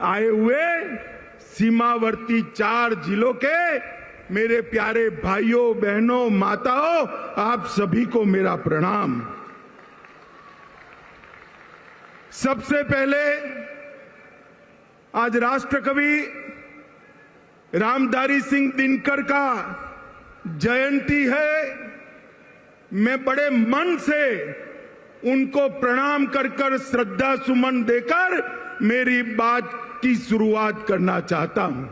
आए हुए सीमावर्ती 4 जिलों के मेरे प्यारे भाइयों, बहनों, माताओं, आप सभी को मेरा प्रणाम। सबसे पहले आज राष्ट्रकवि रामधारी सिंह दिनकर का जयंती है। मैं बड़े मन से उनको प्रणाम कर श्रद्धा सुमन देकर मेरी बात की शुरुआत करना चाहता हूं।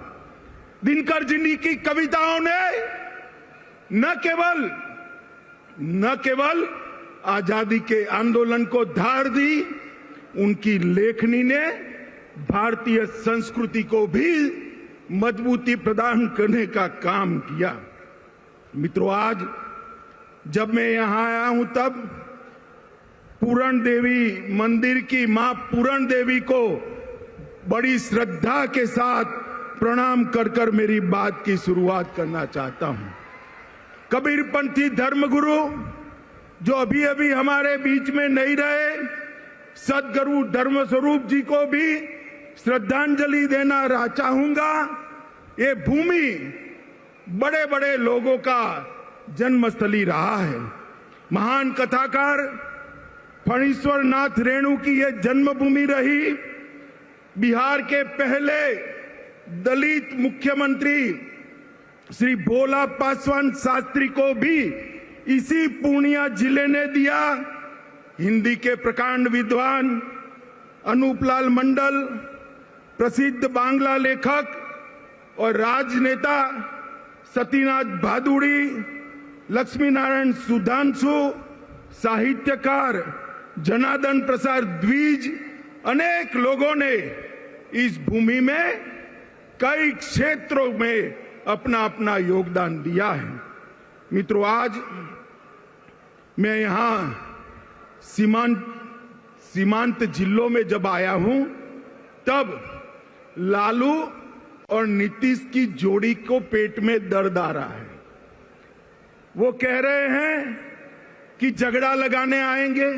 दिनकर जी की कविताओं ने न केवल आजादी के आंदोलन को धार दी, उनकी लेखनी ने भारतीय संस्कृति को भी मजबूती प्रदान करने का काम किया। मित्रों, आज जब मैं यहां आया हूं तब पूरण देवी मंदिर की मां पूरण देवी को बड़ी श्रद्धा के साथ प्रणाम कर मेरी बात की शुरुआत करना चाहता हूं। कबीरपंथी धर्मगुरु जो अभी अभी हमारे बीच में नहीं रहे, सदगुरु धर्मस्वरूप जी को भी श्रद्धांजलि देना चाहूंगा। ये भूमि बड़े बड़े लोगों का जन्मस्थली रहा है। महान कथाकार फणीश्वर नाथ रेणु की यह जन्मभूमि रही। बिहार के पहले दलित मुख्यमंत्री श्री भोला पासवान शास्त्री को भी इसी पूर्णिया जिले ने दिया। हिंदी के प्रकांड विद्वान अनूपलाल मंडल, प्रसिद्ध बांग्ला लेखक और राजनेता सतीनाथ भादुड़ी, लक्ष्मी नारायण सुधांशु, साहित्यकार जनार्दन प्रसाद द्विज, अनेक लोगों ने इस भूमि में कई क्षेत्रों में अपना अपना योगदान दिया है। मित्रों, आज मैं यहां सीमांत जिलों में जब आया हूं तब लालू और नीतीश की जोड़ी को पेट में दर्द आ रहा है। वो कह रहे हैं कि झगड़ा लगाने आएंगे,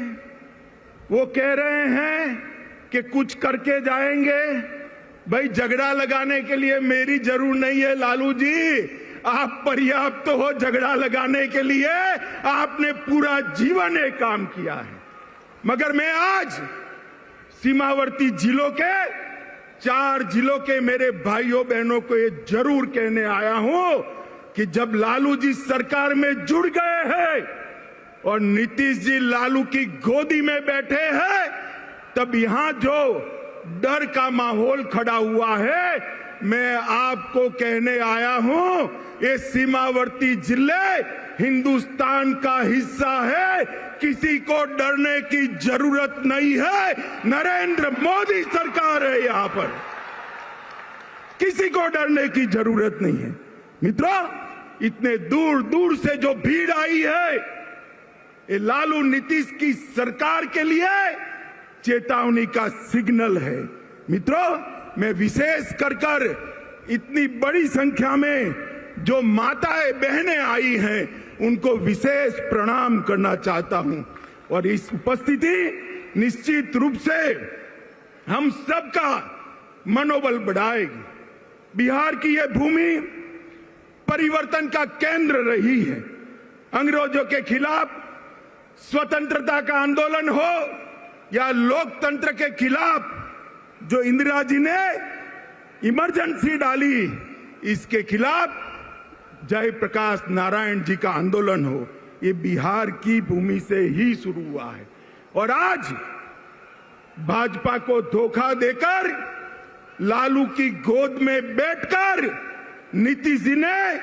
वो कह रहे हैं कि कुछ करके जाएंगे। भाई, झगड़ा लगाने के लिए मेरी जरूर नहीं है लालू जी, आप पर्याप्त तो हो झगड़ा लगाने के लिए। आपने पूरा जीवन एक काम किया है। मगर मैं आज सीमावर्ती जिलों के 4 जिलों के मेरे भाइयों बहनों को ये जरूर कहने आया हूं कि जब लालू जी सरकार में जुड़ गए हैं और नीतीश जी लालू की गोदी में बैठे हैं, तब यहां जो डर का माहौल खड़ा हुआ है, मैं आपको कहने आया हूं, ये सीमावर्ती जिले हिंदुस्तान का हिस्सा है। किसी को डरने की जरूरत नहीं है। नरेंद्र मोदी सरकार है यहां पर, किसी को डरने की जरूरत नहीं है। मित्रों, इतने दूर दूर से जो भीड़ आई है, ये लालू नीतीश की सरकार के लिए चेतावनी का सिग्नल है। मित्रों, मैं विशेष कर इतनी बड़ी संख्या में जो माताएं बहनें आई हैं, उनको विशेष प्रणाम करना चाहता हूं। और इस उपस्थिति निश्चित रूप से हम सबका मनोबल बढ़ाएगी। बिहार की यह भूमि परिवर्तन का केंद्र रही है। अंग्रेजों के खिलाफ स्वतंत्रता का आंदोलन हो या लोकतंत्र के खिलाफ जो इंदिरा जी ने इमरजेंसी डाली, इसके खिलाफ जयप्रकाश नारायण जी का आंदोलन हो, ये बिहार की भूमि से ही शुरू हुआ है। और आज भाजपा को धोखा देकर लालू की गोद में बैठकर नीतीश जी ने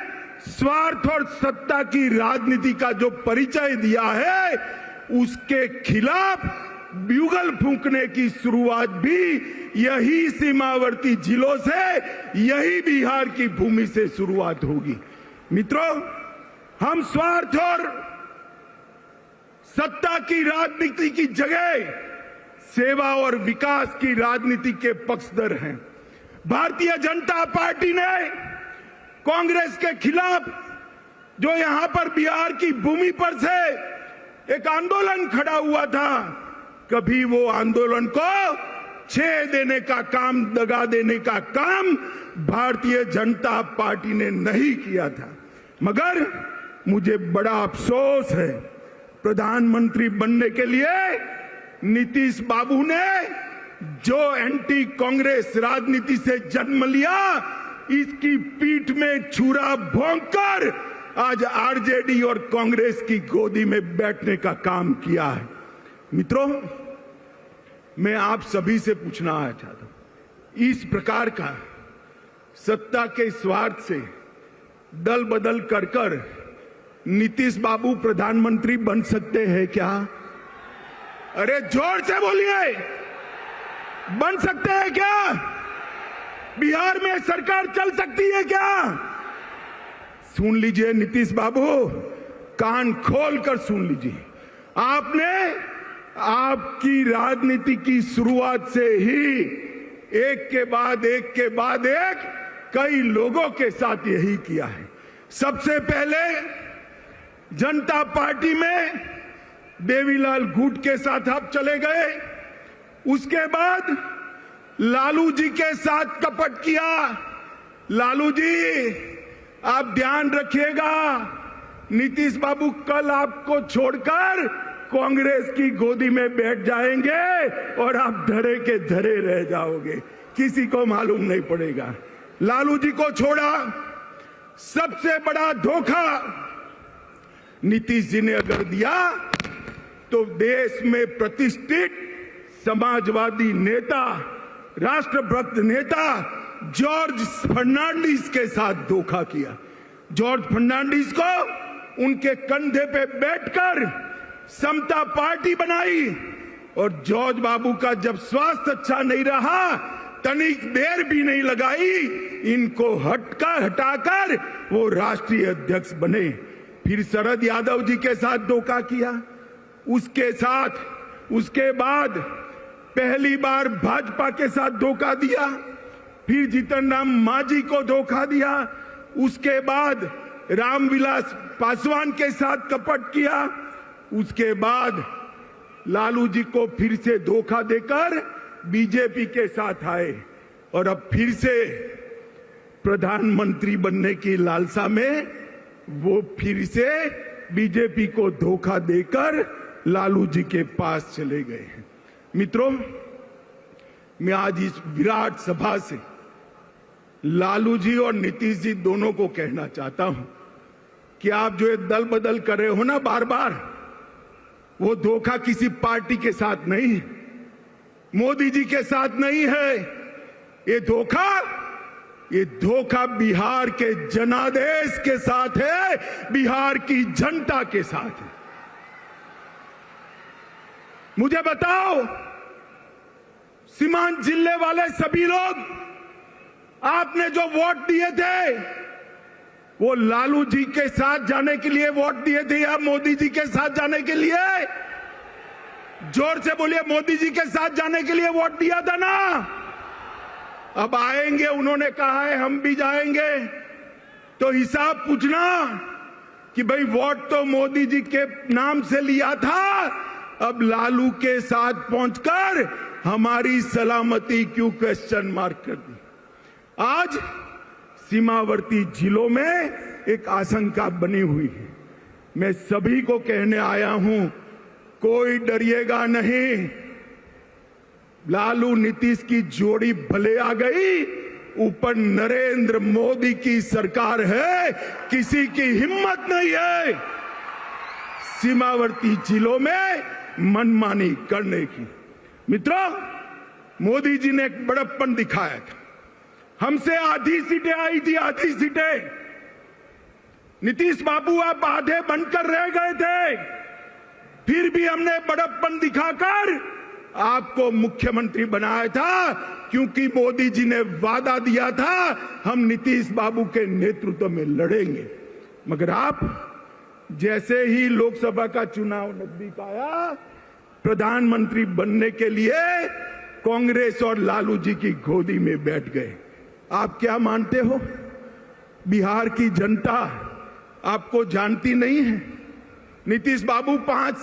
स्वार्थ और सत्ता की राजनीति का जो परिचय दिया है, उसके खिलाफ ब्यूगल फूंकने की शुरुआत भी यही सीमावर्ती जिलों से, यही बिहार की भूमि से शुरुआत होगी। मित्रों, हम स्वार्थ और सत्ता की राजनीति की जगह सेवा और विकास की राजनीति के पक्षधर हैं। भारतीय जनता पार्टी ने कांग्रेस के खिलाफ जो यहां पर बिहार की भूमि पर से एक आंदोलन खड़ा हुआ था, कभी वो आंदोलन को छेद देने का काम, दगा देने का काम भारतीय जनता पार्टी ने नहीं किया था। मगर मुझे बड़ा अफसोस है, प्रधानमंत्री बनने के लिए नीतीश बाबू ने जो एंटी कांग्रेस राजनीति से जन्म लिया, इसकी पीठ में छुरा भोंककर आज आरजेडी और कांग्रेस की गोदी में बैठने का काम किया है। मित्रों, मैं आप सभी से पूछना चाहता हूं, इस प्रकार का सत्ता के स्वार्थ से दल बदल कर नीतीश बाबू प्रधानमंत्री बन सकते हैं क्या? अरे जोर से बोलिए, बन सकते हैं क्या? बिहार में सरकार चल सकती है क्या? सुन लीजिए नीतीश बाबू, कान खोलकर सुन लीजिए। आपने आपकी राजनीति की शुरुआत से ही एक के बाद एक कई लोगों के साथ यही किया है। सबसे पहले जनता पार्टी में देवीलाल गुट के साथ आप चले गए, उसके बाद लालू जी के साथ कपट किया। लालू जी, आप ध्यान रखिएगा, नीतीश बाबू कल आपको छोड़कर कांग्रेस की गोदी में बैठ जाएंगे और आप धरे के धरे रह जाओगे, किसी को मालूम नहीं पड़ेगा। लालू जी को छोड़ा, सबसे बड़ा धोखा नीतीश जी ने अगर दिया तो देश में प्रतिष्ठित समाजवादी नेता, राष्ट्रभक्त नेता जॉर्ज फर्नांडिस के साथ धोखा किया। जॉर्ज फर्नांडिस को उनके कंधे पे बैठकर समता पार्टी बनाई और जॉर्ज बाबू का जब स्वास्थ्य अच्छा नहीं रहा, तनिक देर भी नहीं लगाई, इनको हटाकर वो राष्ट्रीय अध्यक्ष बने। फिर शरद यादव जी के साथ धोखा किया, उसके बाद पहली बार भाजपा के साथ धोखा दिया, फिर जीतन राम मांझी को धोखा दिया, उसके बाद रामविलास पासवान के साथ कपट किया, उसके बाद लालू जी को फिर से धोखा देकर बीजेपी के साथ आए और अब फिर से प्रधानमंत्री बनने की लालसा में वो फिर से बीजेपी को धोखा देकर लालू जी के पास चले गए। मित्रों, मैं आज इस विराट सभा से लालू जी और नीतीश जी दोनों को कहना चाहता हूं कि आप जो ये दल बदल कर रहे हो ना बार बार, वो धोखा किसी पार्टी के साथ नहीं है, मोदी जी के साथ नहीं है। ये धोखा बिहार के जनादेश के साथ है, बिहार की जनता के साथ है। मुझे बताओ, सीमांत जिले वाले सभी लोग, आपने जो वोट दिए थे वो लालू जी के साथ जाने के लिए वोट दिए थे या मोदी जी के साथ जाने के लिए? जोर से बोलिए, मोदी जी के साथ जाने के लिए वोट दिया था ना? अब आएंगे, उन्होंने कहा है हम भी जाएंगे, तो हिसाब पूछना कि भाई वोट तो मोदी जी के नाम से लिया था, अब लालू के साथ पहुंचकर हमारी सलामती क्यों क्वेश्चन मार्क कर दी? आज सीमावर्ती जिलों में एक आशंका बनी हुई है। मैं सभी को कहने आया हूं, कोई डरिएगा नहीं। लालू नीतीश की जोड़ी भले आ गई, ऊपर नरेंद्र मोदी की सरकार है, किसी की हिम्मत नहीं है सीमावर्ती जिलों में मनमानी करने की। मित्रों, मोदी जी ने एक बड़प्पन दिखाया था, हमसे आधी सीटें आई थी, आधी सीटें। नीतीश बाबू आप आधे बनकर रह गए थे, फिर भी हमने बड़प्पन दिखाकर आपको मुख्यमंत्री बनाया था, क्योंकि मोदी जी ने वादा दिया था हम नीतीश बाबू के नेतृत्व में लड़ेंगे। मगर आप जैसे ही लोकसभा का चुनाव नजदीक आया, प्रधानमंत्री बनने के लिए कांग्रेस और लालू जी की गोदी में बैठ गए। आप क्या मानते हो, बिहार की जनता आपको जानती नहीं है? नीतीश बाबू 8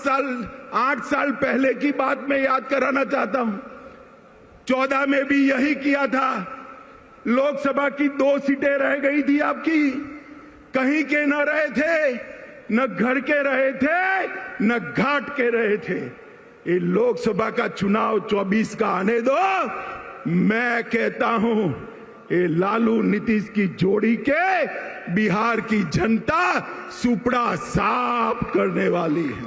साल पहले की बात मैं याद कराना चाहता हूं। 14 में भी यही किया था। लोकसभा की 2 सीटें रह गई थी आपकी, कहीं के न रहे थे, न घर के रहे थे, न घाट के रहे थे। ये लोकसभा का चुनाव 24 का आने दो। मैं कहता हूं ये लालू नीतीश की जोड़ी के बिहार की जनता सुपड़ा साफ करने वाली है।